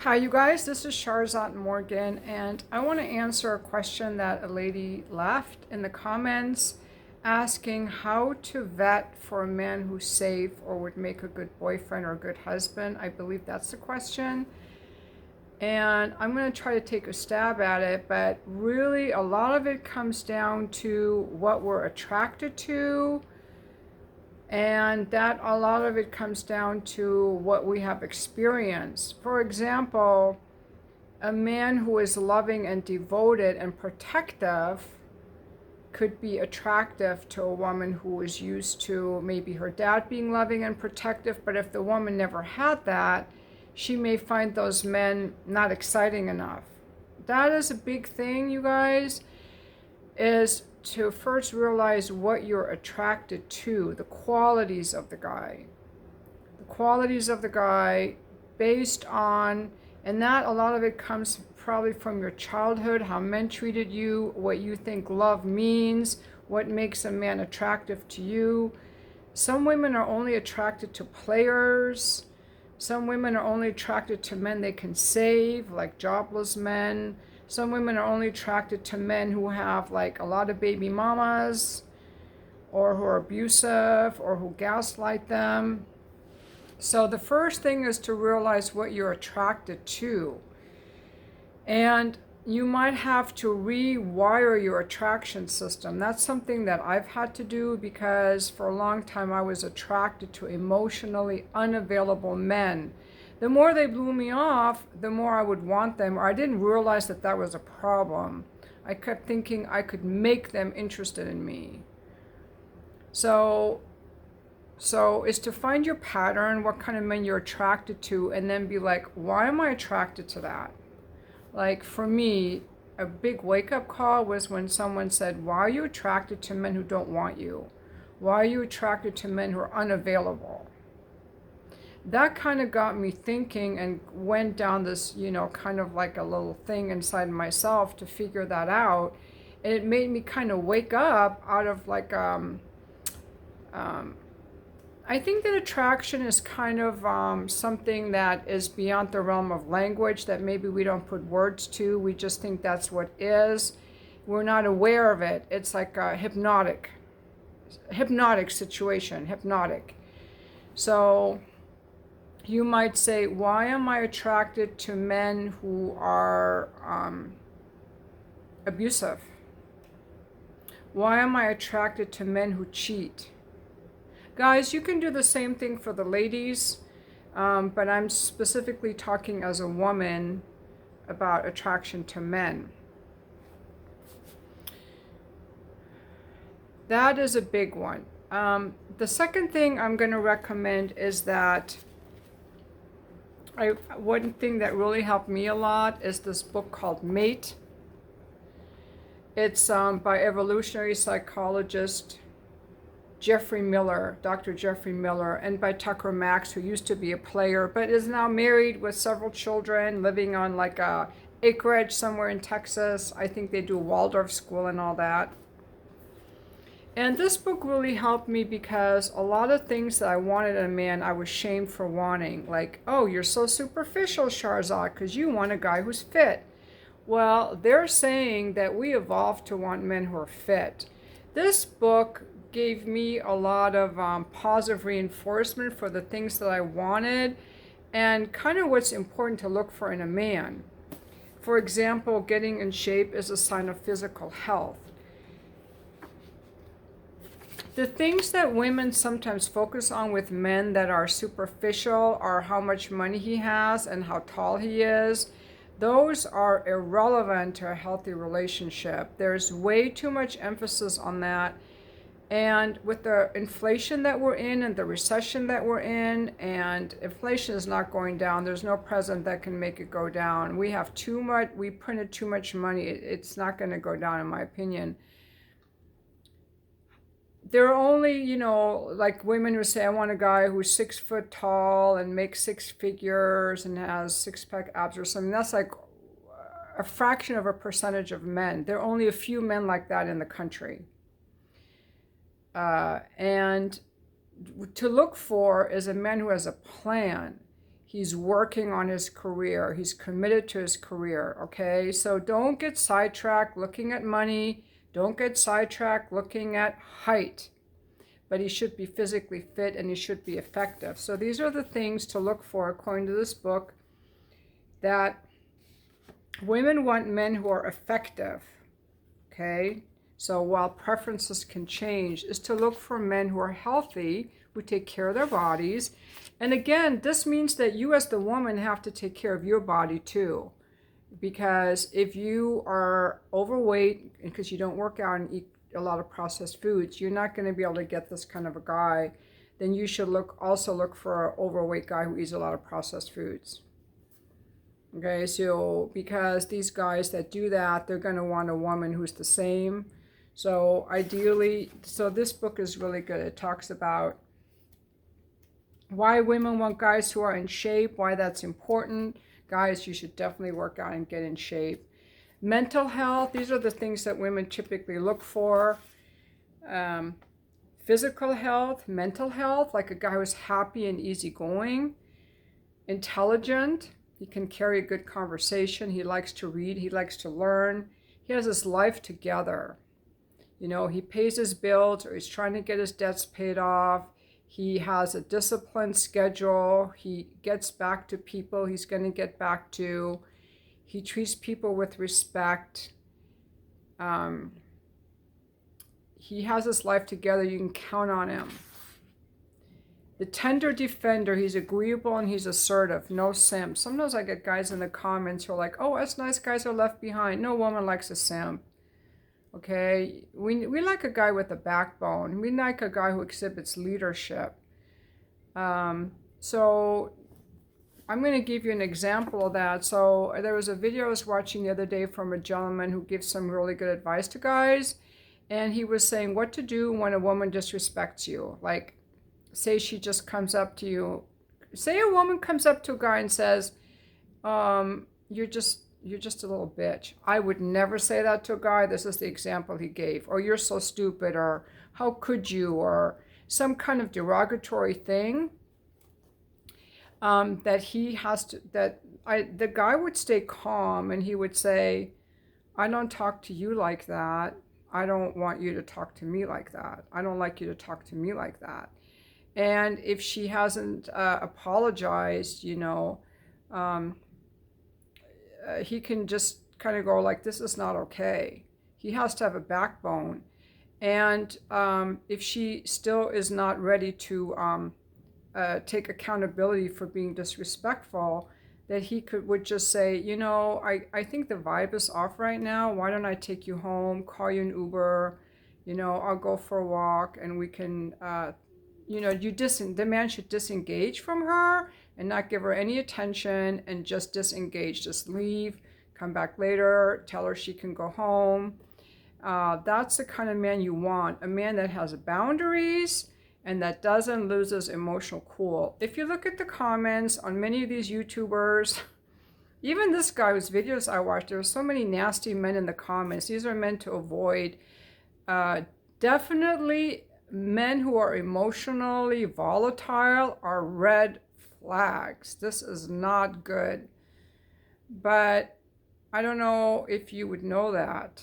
Hi, you guys. This is Sharzat Morgan, and I want to answer a question that a lady left in the comments asking how to vet for a man who's safe or would make a good boyfriend or a good husband. I believe that's the question. And I'm going to try to take a stab at it, but really a lot of it comes down to what we're attracted to, and that a lot of it comes down to what we have experienced. For example, a man who is loving and devoted and protective could be attractive to a woman who is used to maybe her dad being loving and protective, but if the woman never had that, she may find those men not exciting enough. That is a big thing, you guys, is to first realize what you're attracted to, the qualities of the guy. The qualities of the guy based on, and that a lot of it comes probably from your childhood, how men treated you, what you think love means, what makes a man attractive to you. Some women are only attracted to players. Some women are only attracted to men they can save, like jobless men. Some women are only attracted to men who have like a lot of baby mamas, or who are abusive, or who gaslight them. So the first thing is to realize what you're attracted to. And you might have to rewire your attraction system. That's something that I've had to do because for a long time I was attracted to emotionally unavailable men. The more they blew me off, the more I would want them, or I didn't realize that that was a problem. I kept thinking I could make them interested in me. So is to find your pattern, what kind of men you're attracted to, and then be like, why am I attracted to that? Like for me, a big wake-up call was when someone said, why are you attracted to men who don't want you? Why are you attracted to men who are unavailable? That kind of got me thinking and went down this, kind of like a little thing inside myself to figure that out. And it made me kind of wake up out of like, I think that attraction is kind of something that is beyond the realm of language, that maybe we don't put words to. We just think that's what is. We're not aware of it. It's like a hypnotic situation, hypnotic. So you might say, why am I attracted to men who are abusive? Why am I attracted to men who cheat? Guys, you can do the same thing for the ladies, but I'm specifically talking as a woman about attraction to men. That is a big one. The second thing I'm going to recommend is that one thing that really helped me a lot is this book called Mate. It's by evolutionary psychologist Jeffrey Miller, Dr. Jeffrey Miller, and by Tucker Max, who used to be a player, but is now married with several children, living on like a acreage somewhere in Texas. I think they do Waldorf school and all that. And this book really helped me because a lot of things that I wanted in a man, I was shamed for wanting. Like, oh, you're so superficial, Sharzad, because you want a guy who's fit. Well, they're saying that we evolved to want men who are fit. This book gave me a lot of positive reinforcement for the things that I wanted and kind of what's important to look for in a man. For example, getting in shape is a sign of physical health. The things that women sometimes focus on with men that are superficial are how much money he has and how tall he is. Those are irrelevant to a healthy relationship. There's way too much emphasis on that. And with the inflation that we're in and the recession that we're in, and inflation is not going down, there's no president that can make it go down. We have too much, we printed too much money. It's not going to go down, in my opinion. There are only, like women who say, I want a guy who's 6 foot tall and makes six figures and has six-pack abs or something. That's like a fraction of a percentage of men. There are only a few men like that in the country. And to look for is a man who has a plan. He's working on his career. He's committed to his career, okay? So don't get sidetracked looking at money. Don't get sidetracked looking at height. But he should be physically fit and he should be effective. So these are the things to look for according to this book, that women want men who are effective, okay? So while preferences can change, is to look for men who are healthy, who take care of their bodies. And again, this means that you as the woman have to take care of your body too. Because if you are overweight because you don't work out and eat a lot of processed foods, you're not going to be able to get this kind of a guy. Then you should also look for an overweight guy who eats a lot of processed foods. Okay, so because these guys that do that, they're going to want a woman who's the same. So ideally, so this book is really good. It talks about why women want guys who are in shape, why that's important. Guys, you should definitely work out and get in shape. Mental health, these are the things that women typically look for. Physical health, mental health, like a guy who's happy and easygoing. Intelligent, he can carry a good conversation. He likes to read, he likes to learn. He has his life together. You know, he pays his bills, or he's trying to get his debts paid off. He has a disciplined schedule. He gets back to people he's going to get back to. He treats people with respect. He has his life together. You can count on him. The tender defender, he's agreeable and he's assertive. No simp. Sometimes I get guys in the comments who are like, oh, us nice guys are left behind. No woman likes a simp. Okay, we like a guy with a backbone. We like a guy who exhibits leadership. So I'm going to give you an example of that. So there was a video I was watching the other day from a gentleman who gives some really good advice to guys. And he was saying what to do when a woman disrespects you. Like, say she just comes up to you. Say a woman comes up to a guy and says, you're just a little bitch. I would never say that to a guy. This is the example he gave. Or you're so stupid, or how could you, or some kind of derogatory thing that he has to, the guy would stay calm and he would say, I don't talk to you like that. I don't want you to talk to me like that. I don't like you to talk to me like that. And if she hasn't apologized, you know, he can just kind of go like, this is not okay. He has to have a backbone. And if she still is not ready to take accountability for being disrespectful, that he would just say, you know, I think the vibe is off right now. Why don't I take you home, call you an Uber, you know, I'll go for a walk and we can, you know, the man should disengage from her and not give her any attention and just disengage, just leave, come back later, tell her she can go home. That's the kind of man you want, a man that has boundaries and that doesn't lose his emotional cool. If you look at the comments on many of these YouTubers, even this guy whose videos I watched, there are so many nasty men in the comments. These are men to avoid. Definitely men who are emotionally volatile are red flags. This is not good. But I don't know if you would know that.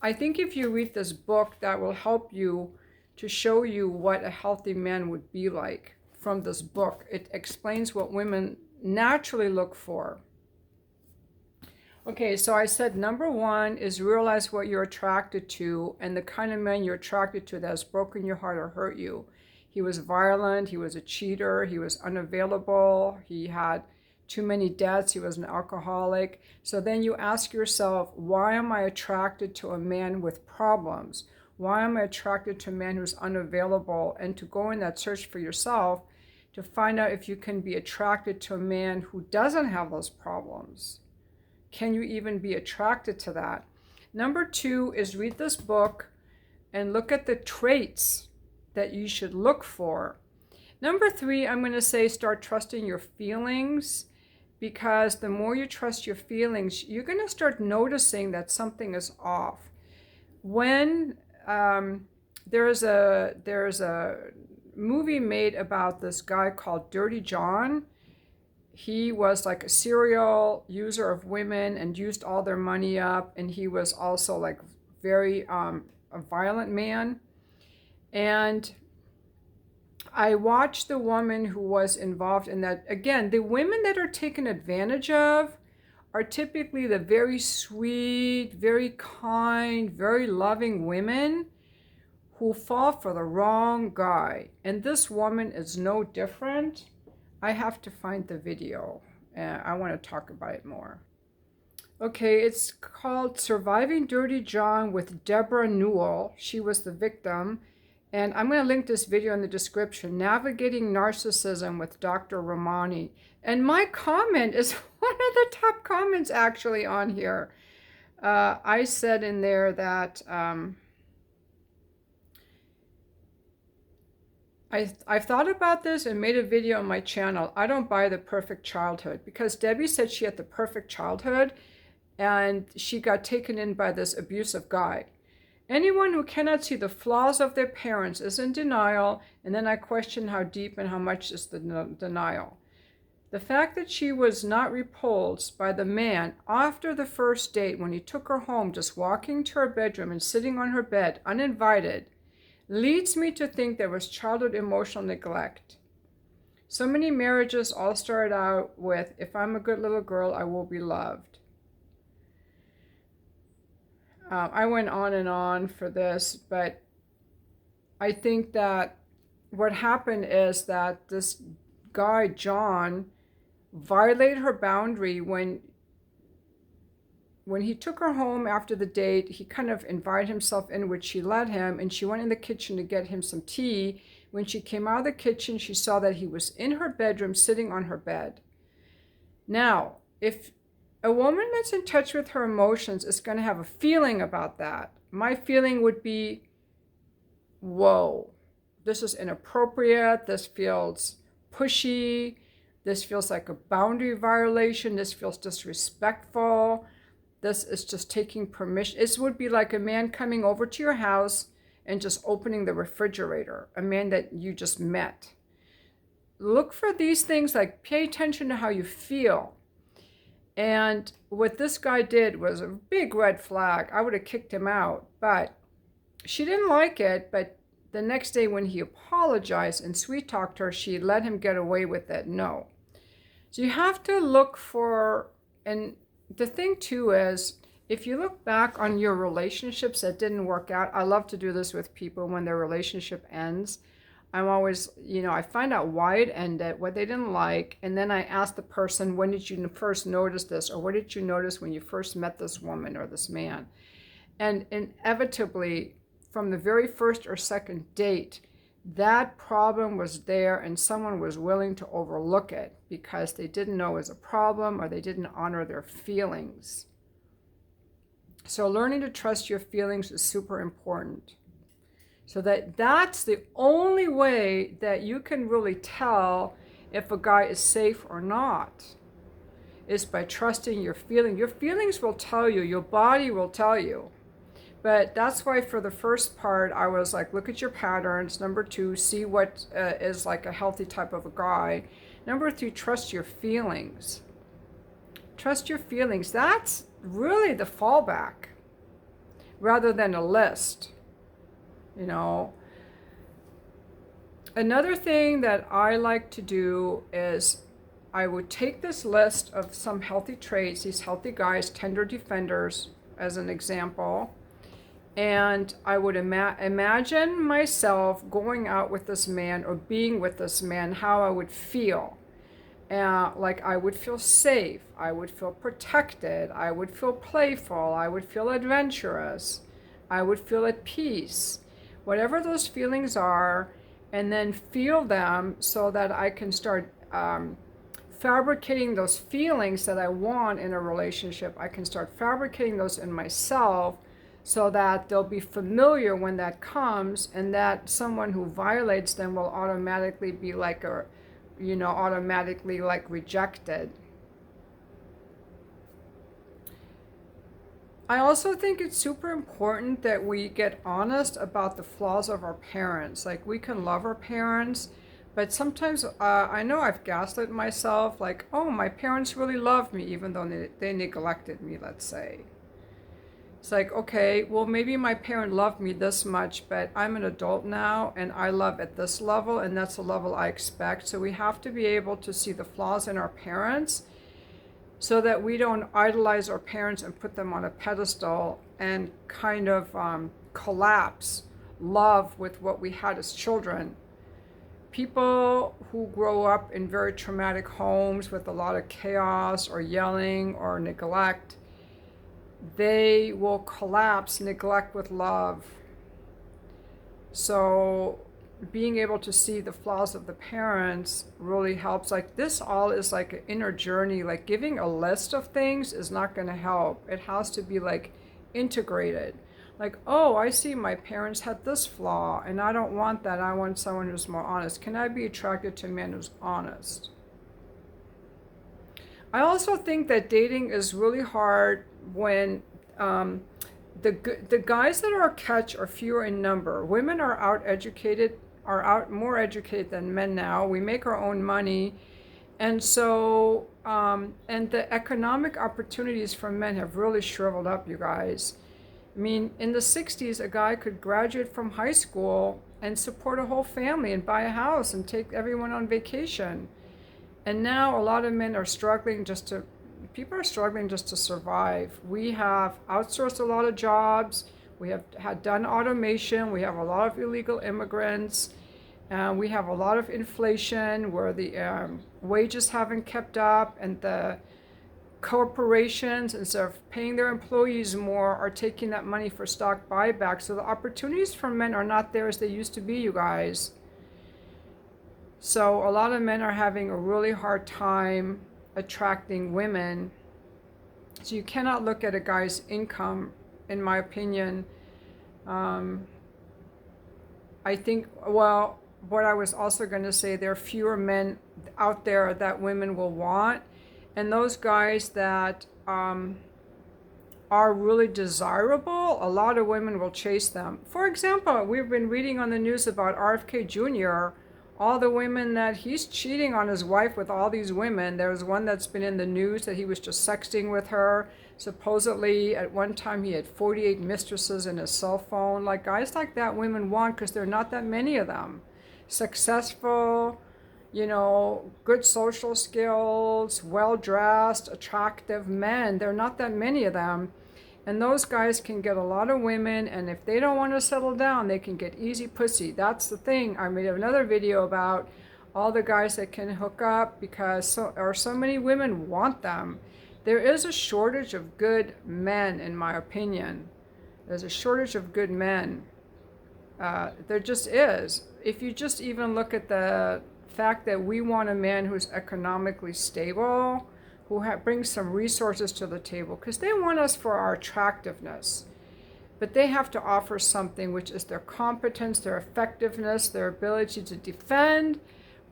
I think if you read this book, that will help you to show you what a healthy man would be like from this book. It explains what women naturally look for. Okay, so I said number one is realize what you're attracted to and the kind of man you're attracted to that has broken your heart or hurt you. He was violent, he was a cheater, he was unavailable, he had too many debts, he was an alcoholic. So then you ask yourself, why am I attracted to a man with problems? Why am I attracted to a man who's unavailable? And to go in that search for yourself to find out if you can be attracted to a man who doesn't have those problems. Can you even be attracted to that? Number two is read this book and look at the traits that you should look for. Number three, I'm going to say start trusting your feelings, because the more you trust your feelings, you're going to start noticing that something is off. When there's a movie made about this guy called Dirty John. he was like a serial user of women and used all their money up, and he was also like very a violent man. And I watched the woman who was involved in that. Again, the women that are taken advantage of are typically the very sweet, very kind, very loving women who fall for the wrong guy. And this woman is no different. I have to find the video. I want to talk about it more. Okay, it's called Surviving Dirty John with Deborah Newell. She was the victim. And I'm going to link this video in the description, Navigating Narcissism with Dr. Ramani. And my comment is one of the top comments actually on here. I said in there that I've thought about this and made a video on my channel. I don't buy the perfect childhood, because Debbie said she had the perfect childhood and she got taken in by this abusive guy. Anyone who cannot see the flaws of their parents is in denial, and then I question how deep and how much is the denial. The fact that she was not repulsed by the man after the first date, when he took her home, just walking to her bedroom and sitting on her bed uninvited, leads me to think there was childhood emotional neglect. So many marriages all start out with, if I'm a good little girl, I will be loved. I went on and on for this, but I think that what happened is that this guy, John, violated her boundary when he took her home after the date. He kind of invited himself in, which she let him, and she went in the kitchen to get him some tea. When she came out of the kitchen, she saw that he was in her bedroom sitting on her bed. Now, if a woman that's in touch with her emotions is going to have a feeling about that, my feeling would be, whoa, this is inappropriate, this feels pushy, this feels like a boundary violation, this feels disrespectful, this is just taking permission. This would be like a man coming over to your house and just opening the refrigerator, a man that you just met. Look for these things, like pay attention to how you feel. And what this guy did was a big red flag. I would have kicked him out, but she didn't like it. But the next day when he apologized and sweet talked her, she let him get away with it. No. So you have to look for, and the thing too is, if you look back on your relationships that didn't work out, I love to do this with people when their relationship ends. I'm always, I find out why it ended, what they didn't like, and then I ask the person, when did you first notice this? Or what did you notice when you first met this woman or this man? And inevitably, from the very first or second date, that problem was there and someone was willing to overlook it because they didn't know it was a problem or they didn't honor their feelings. So learning to trust your feelings is super important. So that's the only way that you can really tell if a guy is safe or not, is by trusting your feelings. Your feelings will tell you, your body will tell you. But that's why for the first part, I was like, look at your patterns. Number 2, see what is like a healthy type of a guy. Number 3, trust your feelings. Trust your feelings. That's really the fallback rather than a list. Another thing that I like to do is I would take this list of some healthy traits, these healthy guys, tender defenders as an example, and I would imagine myself going out with this man or being with this man, how I would feel. Like I would feel safe, I would feel protected, I would feel playful, I would feel adventurous, I would feel at peace. Whatever those feelings are, and then feel them so that I can start fabricating those feelings that I want in a relationship. I can start fabricating those in myself so that they'll be familiar when that comes, and that someone who violates them will automatically be like automatically like rejected. I also think it's super important that we get honest about the flaws of our parents. Like, we can love our parents, But sometimes I know I've gaslit myself, like, oh, my parents really loved me, even though they neglected me, let's say. It's like, okay, well, maybe my parent loved me this much, but I'm an adult now and I love at this level, and that's the level I expect. So we have to be able to see the flaws in our parents so that we don't idolize our parents and put them on a pedestal and kind of collapse love with what we had as children. People who grow up in very traumatic homes with a lot of chaos or yelling or neglect, they will collapse neglect with love. So being able to see the flaws of the parents really helps. Like, this all is like an inner journey. Like, giving a list of things is not going to help. It has to be like integrated. Like, oh, I see my parents had this flaw and I don't want that. I want someone who's more honest. Can I be attracted to a man who's honest? I also think that dating is really hard when the guys that are a catch are fewer in number. Women are out more educated than men now. We make our own money, and so and the economic opportunities for men have really shriveled up, you guys. I mean, in the 60s, a guy could graduate from high school and support a whole family and buy a house and take everyone on vacation. And now a lot of men are struggling people are struggling just to survive. We have outsourced a lot of jobs. We have had done automation. We have a lot of illegal immigrants. We have a lot of inflation where the wages haven't kept up, and the corporations, instead of paying their employees more, are taking that money for stock buyback. So the opportunities for men are not there as they used to be, you guys. So a lot of men are having a really hard time attracting women. So you cannot look at a guy's income, in my opinion. I think, well, what I was also going to say, there are fewer men out there that women will want. And those guys that are really desirable, a lot of women will chase them. For example, we've been reading on the news about RFK Jr., all the women that he's cheating on his wife with, all these women. There's one that's been in the news that he was just sexting with her. Supposedly, at one time, he had 48 mistresses in his cell phone. Like, guys like that, women want, because there are not that many of them. Successful, good social skills, well-dressed, attractive men. There are not that many of them. And those guys can get a lot of women, and if they don't want to settle down, they can get easy pussy. That's the thing. I made another video about all the guys that can hook up because so many women want them. There is a shortage of good men, in my opinion. There's a shortage of good men. There just is. If you just even look at the fact that we want a man who's economically stable, who brings some resources to the table, because they want us for our attractiveness. But they have to offer something, which is their competence, their effectiveness, their ability to defend,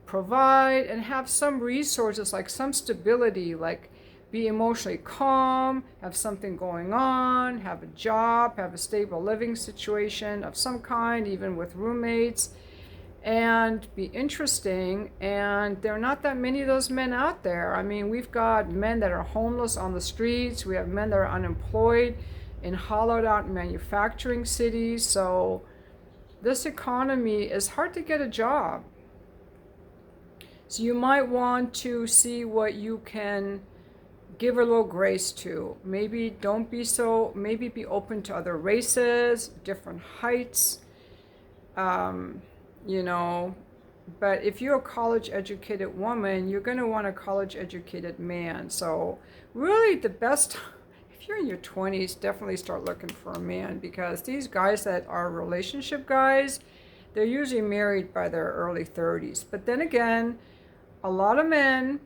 provide, and have some resources, like some stability, like be emotionally calm, have something going on, have a job, have a stable living situation of some kind, even with roommates, and be interesting. And there are not that many of those men out there. I mean, we've got men that are homeless on the streets. We have men that are unemployed in hollowed out manufacturing cities. So this economy is hard to get a job. So you might want to see what you can give a little grace to. Maybe be open to other races, different heights, but if you're a college educated woman, you're going to want a college educated man. So really the best, if you're in your 20s, definitely start looking for a man, because these guys that are relationship guys, they're usually married by their early 30s. But then again, a lot of men,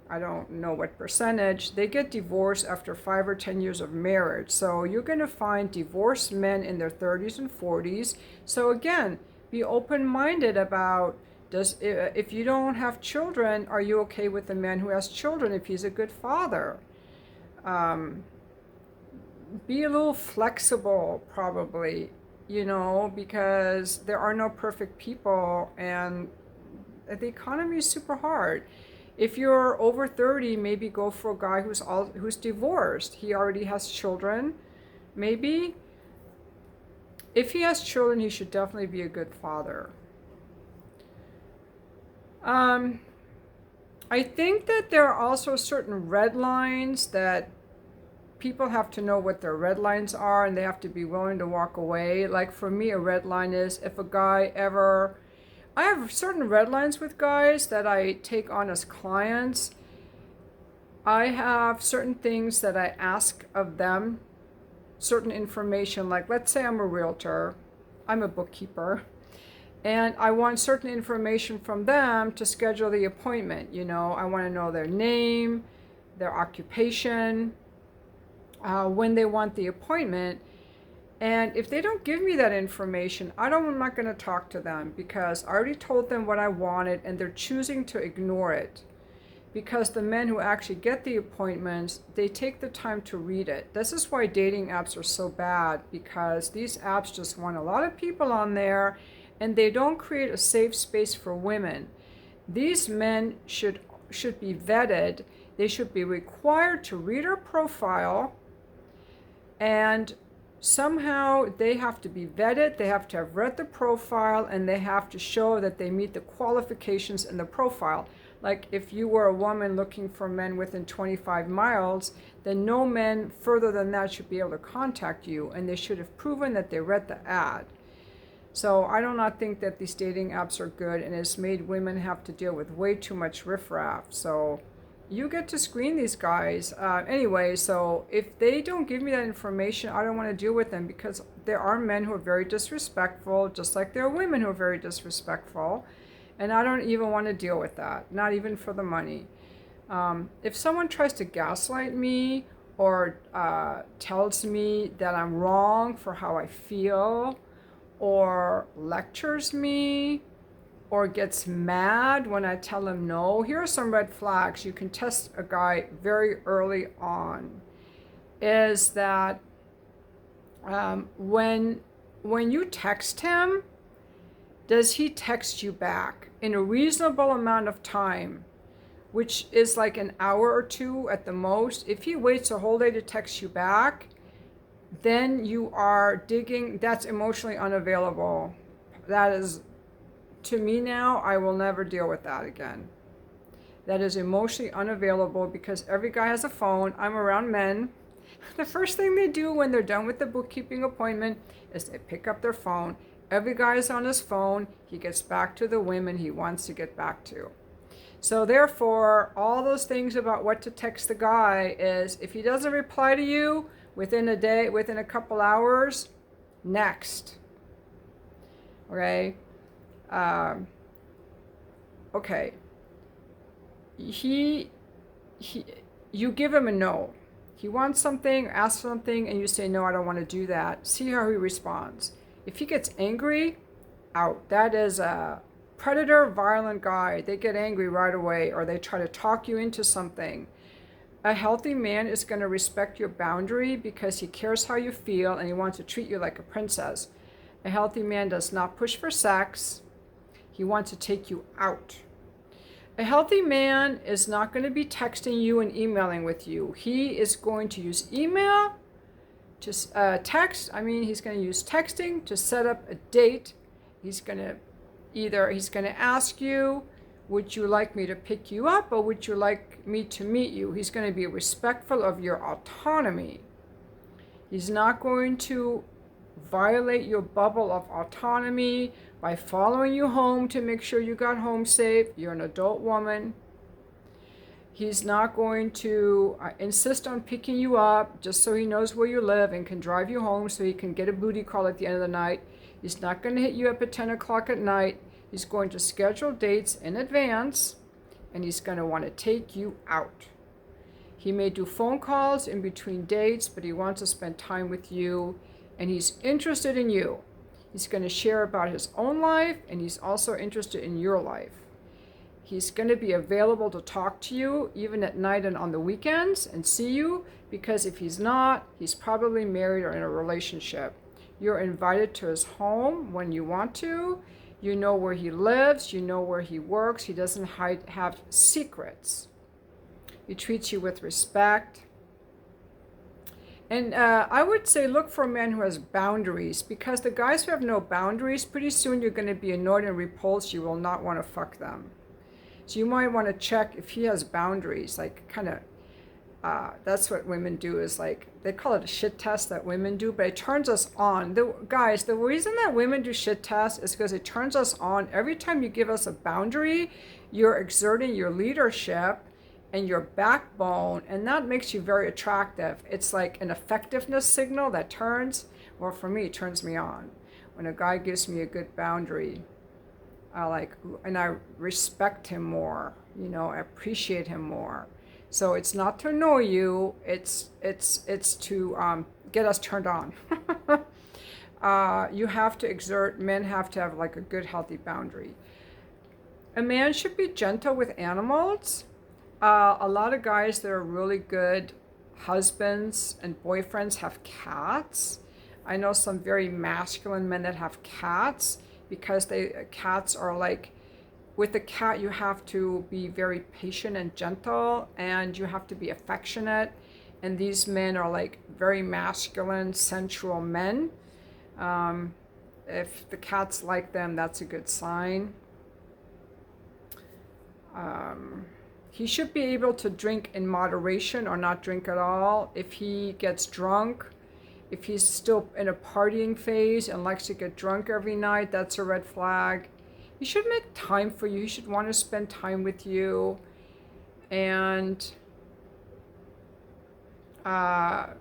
I don't know what percentage, they get divorced after 5 or 10 years of marriage. So you're going to find divorced men in their 30s and 40s. So again, be open-minded about, if you don't have children, are you okay with the man who has children if he's a good father? Be a little flexible, probably, because there are no perfect people, and The economy is super hard. If you're over 30, maybe go for a guy who's divorced. He already has children. Maybe if he has children, he should definitely be a good father. I think that there are also certain red lines that people have to know what their red lines are, and they have to be willing to walk away. Like for me, a red line is if a guy ever, I have certain red lines with guys that I take on as clients. I have certain things that I ask of them, certain information, like let's say I'm a realtor, I'm a bookkeeper, and I want certain information from them to schedule the appointment. You know, I want to know their name, their occupation, when they want the appointment. And if they don't give me that information, I'm not going to talk to them, because I already told them what I wanted and they're choosing to ignore it. Because the men who actually get the appointments, they take the time to read it. This is why dating apps are so bad, because these apps just want a lot of people on there, and they don't create a safe space for women. These men should be vetted. They should be required to read our profile, and somehow they have to be vetted. They have to have read the profile, and they have to show that they meet the qualifications in the profile. Like if you were a woman looking for men within 25 miles, then no men further than that should be able to contact you, and they should have proven that they read the ad. So I do not think that these dating apps are good, and it's made women have to deal with way too much riffraff. So you get to screen these guys. Anyway, so if they don't give me that information, I don't want to deal with them, because there are men who are very disrespectful, just like there are women who are very disrespectful. And I don't even want to deal with that, not even for the money. If someone tries to gaslight me or tells me that I'm wrong for how I feel, or lectures me, or gets mad when I tell him no, here are some red flags. You can test a guy very early on. Is that when you text him, does he text you back in a reasonable amount of time, which is like an hour or two at the most? If he waits a whole day to text you back, then you are digging. That's emotionally unavailable. That is, to me now, I will never deal with that again. That is emotionally unavailable, because every guy has a phone. I'm around men. The first thing they do when they're done with the bookkeeping appointment is they pick up their phone. Every guy is on his phone. He gets back to the women he wants to get back to. So therefore, all those things about what to text the guy is, if he doesn't reply to you within a day, within a couple hours, next. Okay? Okay. You give him a no. He wants something, asks something, and you say, no, I don't want to do that. See how he responds. If he gets angry, out. That is a predator, violent guy. They get angry right away, or they try to talk you into something. A healthy man is going to respect your boundary because he cares how you feel and he wants to treat you like a princess. A healthy man does not push for sex. He wants to take you out. A healthy man is not going to be texting you and emailing with you. He is going to use email to he's going to use texting to set up a date. He's going to ask you, would you like me to pick you up, or would you like me to meet you? He's going to be respectful of your autonomy. He's not going to violate your bubble of autonomy by following you home to make sure you got home safe. You're an adult woman. He's not going to insist on picking you up just so he knows where you live and can drive you home so he can get a booty call at the end of the night. He's not going to hit you up at 10 o'clock at night. He's going to schedule dates in advance, and he's going to want to take you out. He may do phone calls in between dates, but he wants to spend time with you, and he's interested in you. He's going to share about his own life, and he's also interested in your life. He's going to be available to talk to you even at night and on the weekends and see you, because if he's not, he's probably married or in a relationship. You're invited to his home when you want to. You know where he lives, you know where he works, he doesn't have secrets. He treats you with respect. And I would say look for a man who has boundaries, because the guys who have no boundaries, pretty soon you're going to be annoyed and repulsed. You will not want to fuck them. So you might want to check if he has boundaries, like kind of, that's what women do, is like, they call it a shit test that women do, but it turns us on. Guys, the reason that women do shit tests is because it turns us on. Every time you give us a boundary, you're exerting your leadership and your backbone, and that makes you very attractive. It's like an effectiveness signal that turns, well, for me, it turns me on. When a guy gives me a good boundary, and I respect him more, I appreciate him more. So it's not to annoy you, it's to get us turned on. You have to exert, men have to have like a good, healthy boundary. A man should be gentle with animals. A lot of guys that are really good husbands and boyfriends have cats. I know some very masculine men that have cats, because cats are like, with a cat you have to be very patient and gentle, and you have to be affectionate. And these men are like very masculine, sensual men. If the cats like them, that's a good sign. He should be able to drink in moderation or not drink at all. If he gets drunk, if he's still in a partying phase and likes to get drunk every night, that's a red flag. He should make time for you. He should want to spend time with you. And the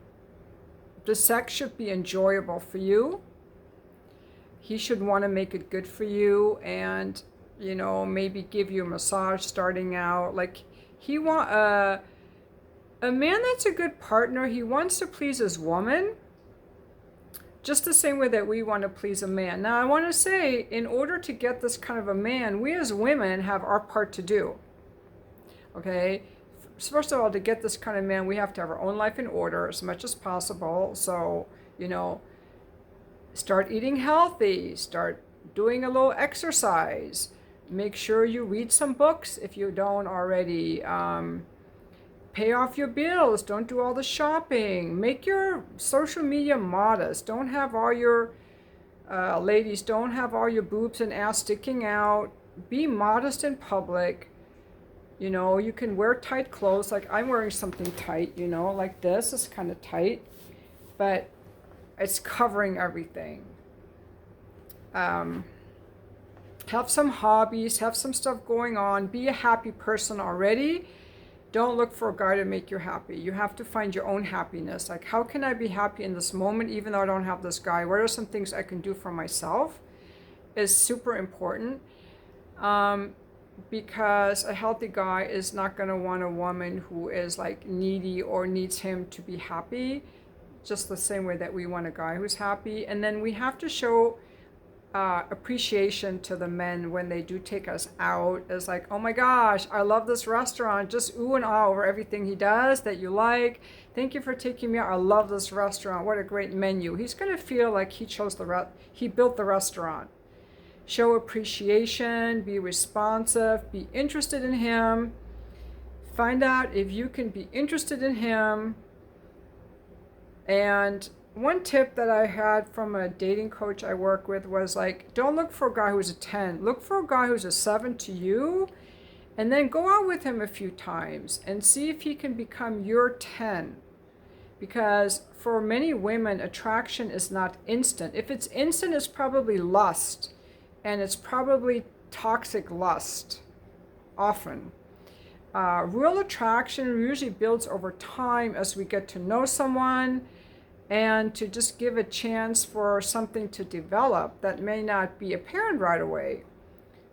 sex should be enjoyable for you. He should want to make it good for you, and maybe give you a massage starting out. Like, a man that's a good partner, he wants to please his woman just the same way that we want to please a man. Now, I want to say, in order to get this kind of a man, we as women have our part to do. Okay? First of all, to get this kind of man, we have to have our own life in order as much as possible. So, start eating healthy, start doing a little exercise. Make sure you read some books if you don't already. Pay off your bills. Don't do all the shopping. Make your social media modest. Don't have all your, ladies, don't have all your boobs and ass sticking out. Be modest in public. You can wear tight clothes. Like, I'm wearing something tight, like this is kind of tight, but it's covering everything. Have some hobbies, have some stuff going on. Be a happy person already. Don't look for a guy to make you happy. You have to find your own happiness. Like, how can I be happy in this moment even though I don't have this guy? What are some things I can do for myself? Is super important. Because a healthy guy is not going to want a woman who is like needy or needs him to be happy, just the same way that we want a guy who's happy. And then we have to show appreciation to the men when they do take us out. It's like, oh my gosh, I love this restaurant. Just ooh and ah over everything he does that you like. Thank you for taking me out. I love this restaurant. What a great menu. He's going to feel like he built the restaurant. Show appreciation, be responsive, be interested in him. Find out if you can be interested in him. And one tip that I had from a dating coach I work with was like, don't look for a guy who's a 10. Look for a guy who's a 7 to you, and then go out with him a few times and see if he can become your 10. Because for many women, attraction is not instant. If it's instant, it's probably lust, and it's probably toxic lust, often. Real attraction usually builds over time as we get to know someone, and to just give a chance for something to develop that may not be apparent right away.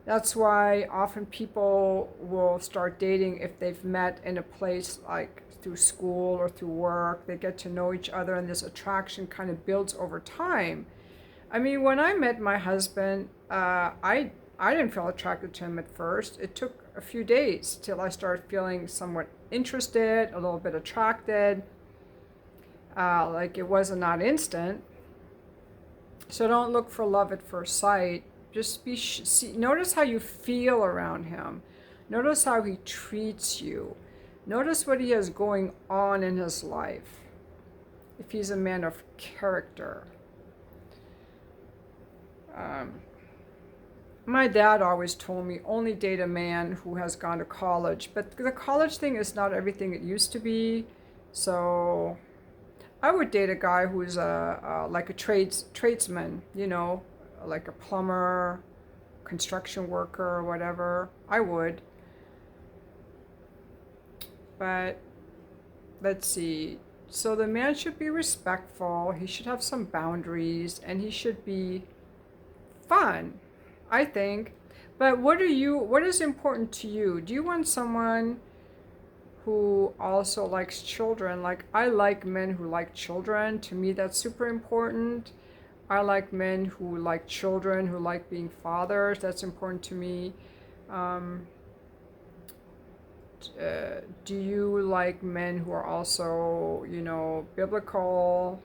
That's why often people will start dating if they've met in a place like through school or through work. They get to know each other, and this attraction kind of builds over time. I mean, when I met my husband, I didn't feel attracted to him at first. It took a few days till I started feeling somewhat interested, a little bit attracted. Like, it was not instant. So don't look for love at first sight. Just notice how you feel around him. Notice how he treats you. Notice what he has going on in his life. If he's a man of character. My dad always told me only date a man who has gone to college. But the college thing is not everything it used to be. So I would date a guy who's like a tradesman, you know, like a plumber, construction worker, or whatever. I would. But let's see. So the man should be respectful. He should have some boundaries, and he should be fun, I think. But what is important to you? Do you want someone who also likes children? Like, I like men who like children. To me, that's super important. I like men who like children, who like being fathers. That's important to me. Do you like men who are also, you know, biblical?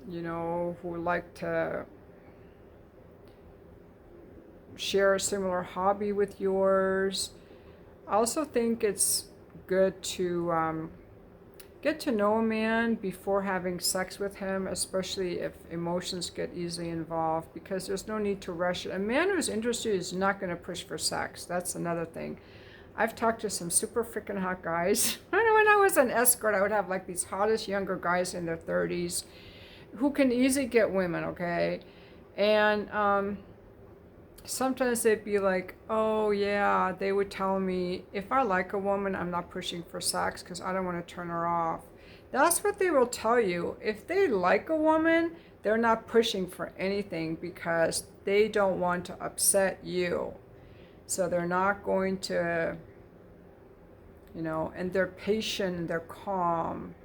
You know, who like to share a similar hobby with yours. I also think it's good to get to know a man before having sex with him, especially if emotions get easily involved, because there's no need to rush it. A man who's interested is not going to push for sex. That's another thing. I've talked to some super freaking hot guys. When I was an escort, I would have like these hottest younger guys in their 30s who can easily get women, okay? And sometimes they'd be like, oh yeah, they would tell me, if I like a woman, I'm not pushing for sex because I don't want to turn her off. That's what they will tell you. If they like a woman, they're not pushing for anything because they don't want to upset you. So they're not going to, you know, and they're patient and they're calm.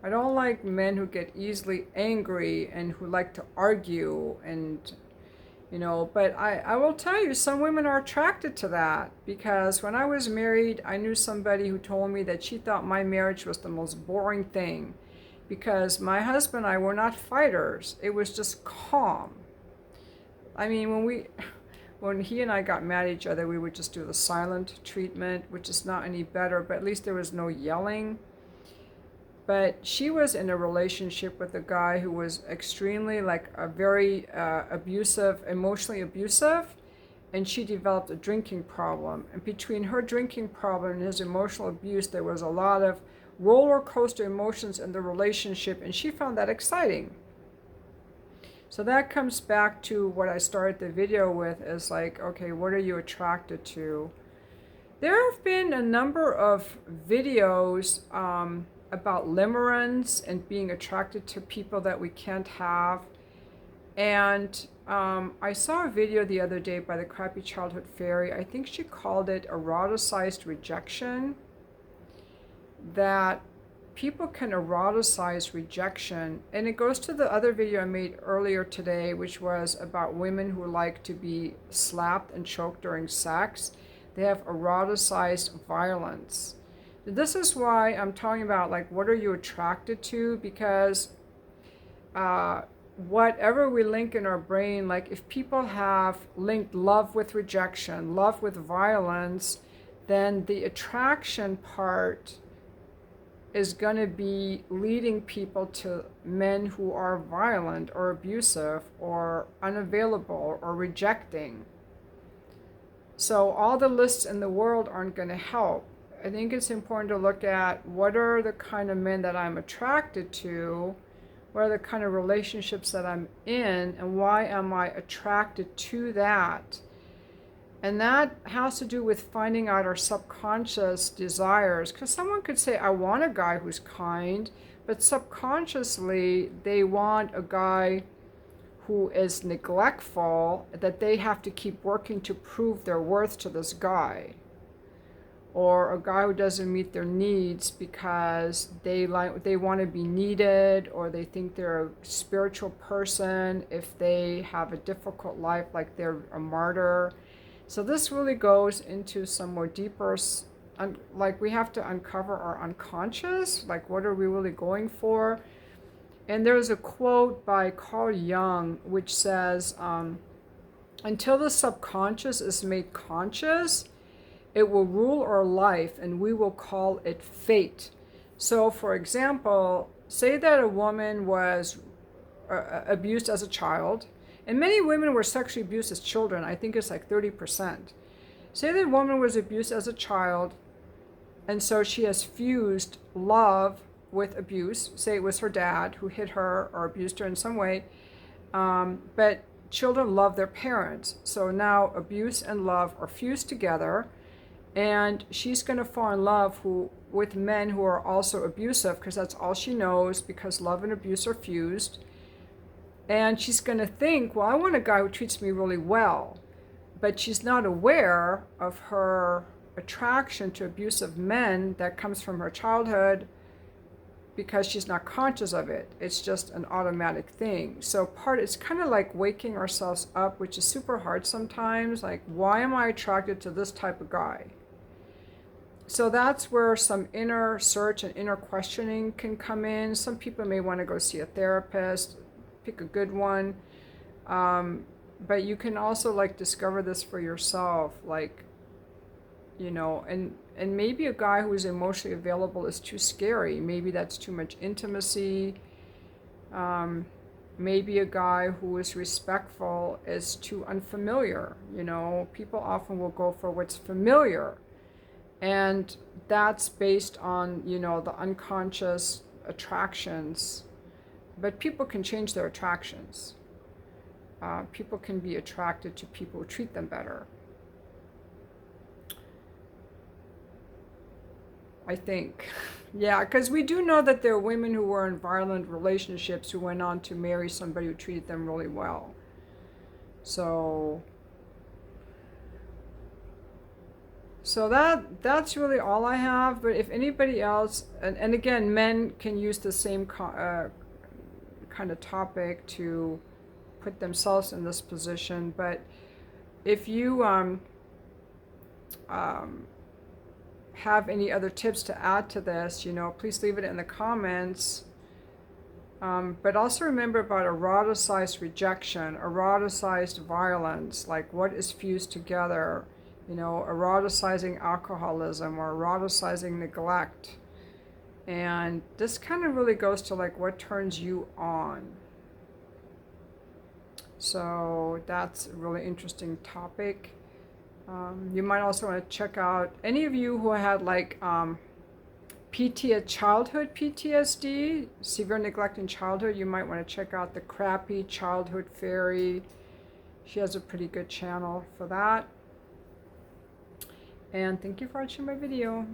I don't like men who get easily angry and who like to argue and, you know, but I will tell you, some women are attracted to that, because when I was married, I knew somebody who told me that she thought my marriage was the most boring thing because my husband and I were not fighters. It was just calm. I mean, when he and I got mad at each other, we would just do the silent treatment, which is not any better, but at least there was no yelling. But she was in a relationship with a guy who was extremely, like, a very abusive, emotionally abusive, and she developed a drinking problem. And between her drinking problem and his emotional abuse, there was a lot of roller coaster emotions in the relationship, and she found that exciting. So that comes back to what I started the video with, is like, okay, what are you attracted to? There have been a number of videos about limerence and being attracted to people that we can't have. And I saw a video the other day by the Crappy Childhood Fairy. I think she called it eroticized rejection. That people can eroticize rejection. And it goes to the other video I made earlier today, which was about women who like to be slapped and choked during sex. They have eroticized violence. This is why I'm talking about, like, what are you attracted to? Because whatever we link in our brain, like if people have linked love with rejection, love with violence, then the attraction part is going to be leading people to men who are violent or abusive or unavailable or rejecting. So all the lists in the world aren't going to help. I think it's important to look at what are the kind of men that I'm attracted to, what are the kind of relationships that I'm in, and why am I attracted to that? And that has to do with finding out our subconscious desires. Because someone could say, I want a guy who's kind, but subconsciously they want a guy who is neglectful, that they have to keep working to prove their worth to this guy. Or a guy who doesn't meet their needs because they want to be needed, or they think they're a spiritual person if they have a difficult life, like they're a martyr. So this really goes into some more deeper, like we have to uncover our unconscious, like what are we really going for? And there's a quote by Carl Jung which says, until the subconscious is made conscious, it will rule our life and we will call it fate. So, for example, say that a woman was abused as a child, and many women were sexually abused as children. I think it's like 30%. Say that a woman was abused as a child, and so she has fused love with abuse. Say it was her dad who hit her or abused her in some way. But children love their parents. So now abuse and love are fused together, and she's going to fall in love with men who are also abusive, because that's all she knows, because love and abuse are fused. And she's going to think, well, I want a guy who treats me really well. But she's not aware of her attraction to abusive men that comes from her childhood, because she's not conscious of it. It's just an automatic thing. So it's kind of like waking ourselves up, which is super hard sometimes. Like, why am I attracted to this type of guy? So that's where some inner search and inner questioning can come in. Some people may want to go see a therapist, pick a good one. But you can also like discover this for yourself, like, you know, and maybe a guy who is emotionally available is too scary. Maybe that's too much intimacy. Maybe a guy who is respectful is too unfamiliar. You know, people often will go for what's familiar. And that's based on, you know, the unconscious attractions. But people can change their attractions. People can be attracted to people who treat them better. I think. Yeah, because we do know that there are women who were in violent relationships who went on to marry somebody who treated them really well. So that's really all I have. But if anybody else, and again, men can use the same kind of topic to put themselves in this position. But if you have any other tips to add to this, you know, please leave it in the comments. But also remember about eroticized rejection, eroticized violence, like what is fused together, you know, eroticizing alcoholism or eroticizing neglect. And this kind of really goes to like what turns you on. So that's a really interesting topic. You might also want to check out any of you who had like childhood PTSD, severe neglect in childhood. You might want to check out the Crappy Childhood Fairy. She has a pretty good channel for that. And thank you for watching my video.